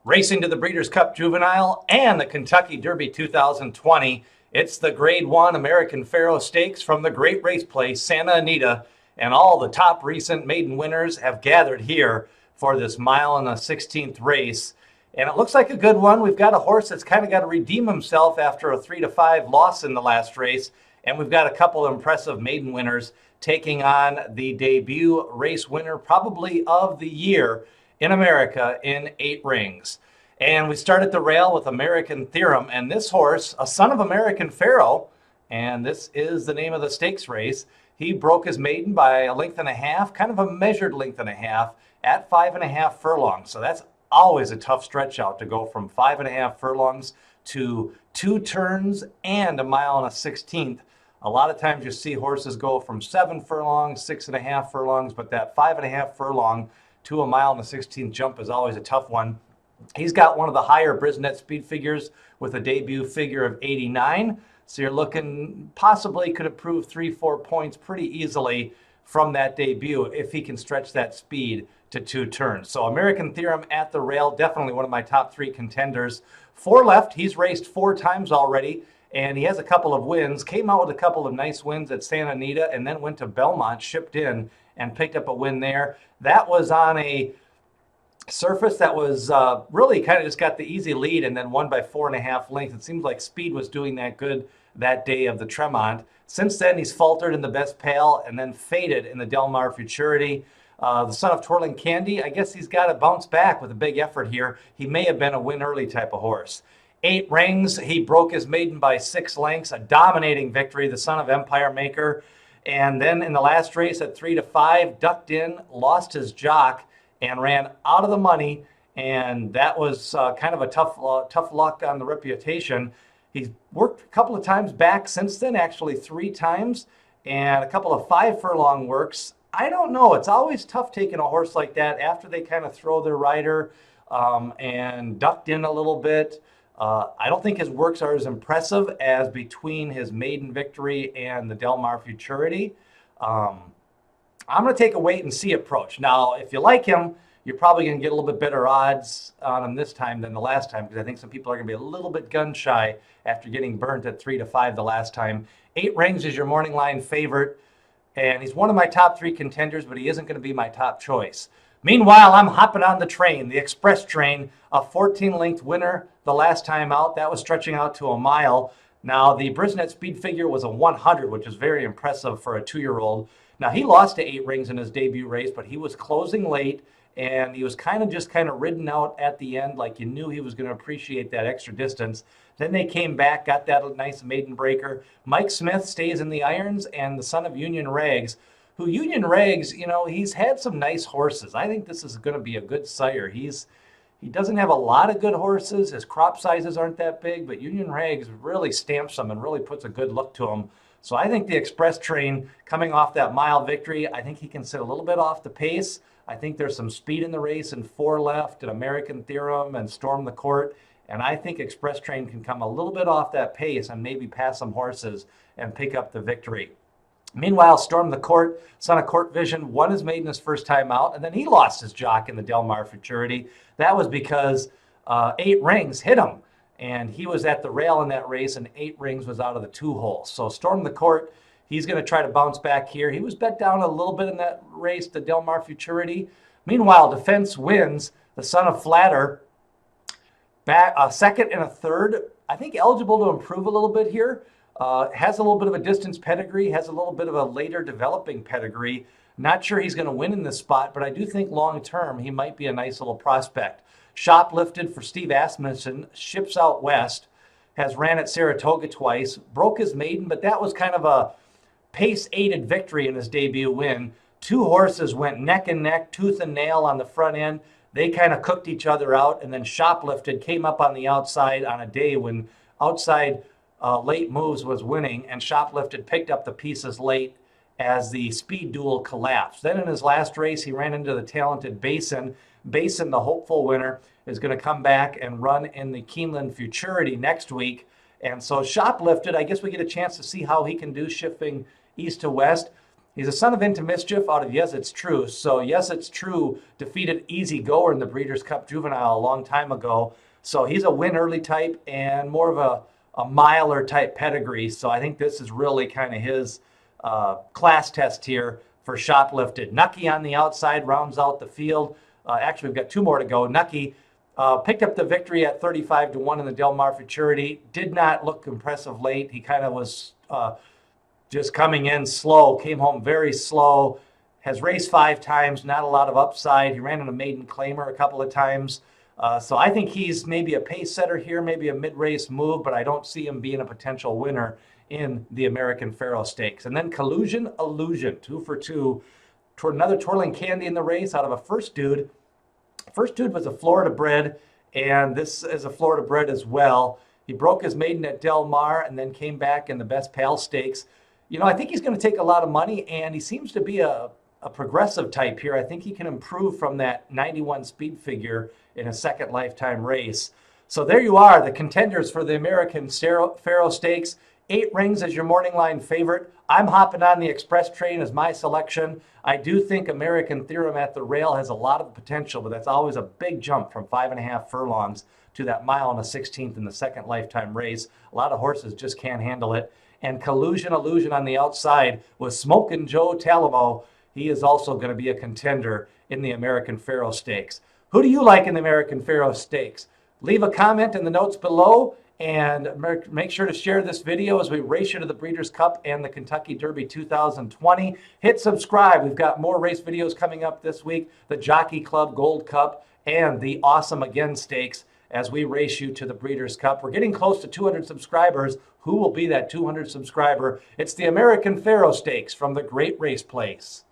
Racing to the Breeders' Cup Juvenile and the Kentucky Derby 2020. It's the Grade 1 American Pharoah Stakes from the great race place, Santa Anita, and all the top recent maiden winners have gathered here for this mile and a 16th race. And it looks like a good one. We've got a horse that's kind of got to redeem himself after a 3-5 loss in the last race. And we've got a couple of impressive maiden winners taking on the debut race winner, probably of the year in America, in 8 rings. And we start at the rail with American Theorem. And this horse, a son of American Pharoah, and this is the name of the stakes race, he broke his maiden by a length and a half, kind of a measured length and a half, at 5.5 furlongs. So that's always a tough stretch out to go from 5.5 furlongs to 2 turns and a mile and a 16th. A lot of times you see horses go from 7 furlongs, 6.5 furlongs, but that 5.5 furlong to a mile and a 16th jump is always a tough one. He's got one of the higher Brisnet speed figures with a debut figure of 89. So you're looking possibly could improve 3-4 points pretty easily from that debut if he can stretch that speed to 2 turns. So American Theorem at the rail, definitely one of my top 3 contenders. 4 left, he's raced 4 times already, and he has a couple of wins. Came out with a couple of nice wins at Santa Anita and then went to Belmont, shipped in, and picked up a win there. That was on a surface that was really kind of just got the easy lead and then won by 4.5 lengths. It seems like speed was doing that good that day of the Tremont. Since then, he's faltered in the Best Pal and then faded in the Del Mar Futurity. The son of Twirling Candy, I guess he's got to bounce back with a big effort here. He may have been a win early type of horse. 8 rings, he broke his maiden by 6 lengths, a dominating victory, the son of Empire Maker. And then in the last race at 3-5, ducked in, lost his jock, and ran out of the money. And that was kind of a tough luck on the reputation. He's worked a couple of times back since then, actually 3 times, and a couple of 5 furlong works. I don't know. It's always tough taking a horse like that after they kind of throw their rider and ducked in a little bit. I don't think his works are as impressive as between his maiden victory and the Del Mar Futurity. I'm going to take a wait-and-see approach. Now, if you like him, you're probably going to get a little bit better odds on him this time than the last time, because I think some people are going to be a little bit gun-shy after getting burnt at 3-5 the last time. 8 rings is your morning line favorite, and he's one of my top 3 contenders, but he isn't going to be my top choice. Meanwhile, I'm hopping on the train, the express train, a 14-length winner the last time out. That was stretching out to a mile. Now, the Brisnet speed figure was a 100, which is very impressive for a 2-year-old. Now, he lost to 8 rings in his debut race, but he was closing late, and he was kind of ridden out at the end, like you knew he was going to appreciate that extra distance. Then they came back, got that nice maiden breaker. Mike Smith stays in the irons, and the son of Union Rags, who Union Rags, you know, he's had some nice horses. I think this is going to be a good sire. He doesn't have a lot of good horses. His crop sizes aren't that big, but Union Rags really stamps them and really puts a good look to him. So I think the express train coming off that mile victory, I think he can sit a little bit off the pace. I think there's some speed in the race and 4 left and American Theorem and Storm the Court. And I think Express Train can come a little bit off that pace and maybe pass some horses and pick up the victory. Meanwhile, Storm the Court, son of Court Vision, won his maiden his first time out, and then he lost his jock in the Del Mar Futurity. That was because 8 rings hit him, and he was at the rail in that race, and 8 rings was out of the 2 hole. So Storm the Court, he's going to try to bounce back here. He was bet down a little bit in that race, the Del Mar Futurity. Meanwhile, Defense wins, the son of Flatter, back a 2nd and a 3rd. I think eligible to improve a little bit here. Has a little bit of a distance pedigree, has a little bit of a later developing pedigree. Not sure he's going to win in this spot, but I do think long term he might be a nice little prospect. Shoplifted for Steve Asmussen, ships out west, has ran at Saratoga twice, broke his maiden, but that was kind of a pace-aided victory in his debut win. 2 horses went neck and neck, tooth and nail on the front end. They kind of cooked each other out, and then Shoplifted came up on the outside on a day when outside late moves was winning, and Shoplifted picked up the pieces late as the speed duel collapsed. Then in his last race, he ran into the talented Basin. Basin, the hopeful winner, is going to come back and run in the Keeneland Futurity next week. And so Shoplifted, I guess we get a chance to see how he can do shifting east to west. He's a son of Into Mischief out of Yes It's True. So Yes It's True defeated Easy Goer in the Breeders' Cup Juvenile a long time ago. So he's a win early type and more of a miler type pedigree. So I think this is really kind of his class test here for Shoplifted. Nucky on the outside rounds out the field. Actually, we've got two more to go. Nucky picked up the victory at 35-1 in the Del Mar Futurity. Did not look impressive late. He kind of was just coming in slow, came home very slow, has raced 5 times, not a lot of upside. He ran in a maiden claimer a couple of times. So I think he's maybe a pace setter here, maybe a mid-race move, but I don't see him being a potential winner in the American Pharoah Stakes. And then Collusion Illusion, 2 for 2. Toward another twirling candy in the race out of a First Dude. First Dude was a Florida bred, and this is a Florida bred as well. He broke his maiden at Del Mar and then came back in the Best Pal Stakes. You know, I think he's going to take a lot of money, and he seems to be a progressive type here. I think he can improve from that 91 speed figure in a second lifetime race. So there you are, the contenders for the American Pharoah Stakes. 8 rings as your morning line favorite. I'm hopping on the express train as my selection. I do think American Theorem at the rail has a lot of potential, but that's always a big jump from 5.5 furlongs to that mile and a 16th in the second lifetime race. A lot of horses just can't handle it. And Collusion Illusion on the outside with Smokin' Joe Talamo. He is also going to be a contender in the American Pharoah Stakes. Who do you like in the American Pharoah Stakes? Leave a comment in the notes below, and make sure to share this video as we race you to the Breeders' Cup and the Kentucky Derby 2020. Hit subscribe. We've got more race videos coming up this week, the Jockey Club Gold Cup and the Awesome Again Stakes as we race you to the Breeders' Cup. We're getting close to 200 subscribers. Who will be that 200 subscriber? It's the American Pharoah Stakes from the Great Race Place.